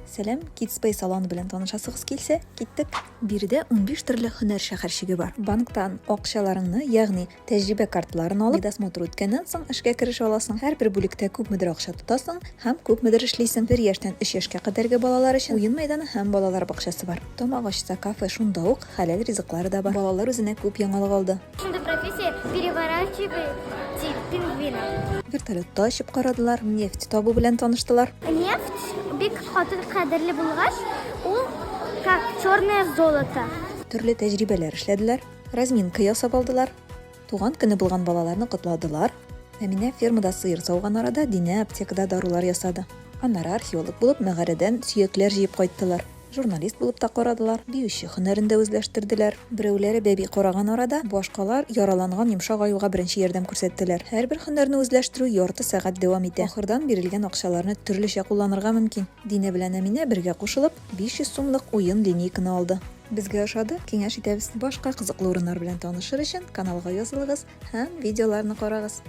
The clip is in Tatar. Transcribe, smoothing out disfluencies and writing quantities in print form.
Сәлем, Kidspace салоны белән танышасыгыз килсә, киттек. Биредә 15 төрле һөнәр шәһәрчеге бар. Банктан акчаларыңны, ягъни тәҗрибә карталарын алып, медосмотр үткәннән соң эшкә керешә аласың. Һәрбер бүлектә күпмедер акча тотасың һәм күпмедер эшлисең. 1 яшьтән 3 яшькә кадәрге балалар өчен уен мәйданы һәм балалар бакчасы бар. Тамак ачса кафе, шунда ук хәләл ризыклары да бар. Балалар үзенә күп яңалык алды. Şimdi профессия переворачивать пингвина. Вертолетта очып карадылар, нефть табу белән таныштылар. Нефть бик хатын кадерле булгач, ул как черное золото. Төрле тәҗрибәләр эшләделәр, разминка ясап алдылар, туган көне булган балаларны котладылар. Әминә фермада сыер сауган арада Динә аптекада дарулар ясады. Аннары археолог булып мәгарәдән сөякләр җыеп кайттылар. Журналист булып та карадылар, биюче һөнәрендә үзләштерделәр. Берәүләре бәби караган арада, башкалар яраланган йомшак аюга беренче ярдәм күрсәттеләр. Һәрбер һөнәрне үзләштерү ярты сәгать дәвам итә. Ахырдан бирелгән акчаларны төрлечә кулланырга мөмкин. Динә белән Әминә бергә кушылып 500 сумлык уен линейканы алды. Безгә ошады, киңәш итәбез. Башка кызыклы урыннар белән танышыр өчен каналга язылыгыз һәм видеоларны карагыз.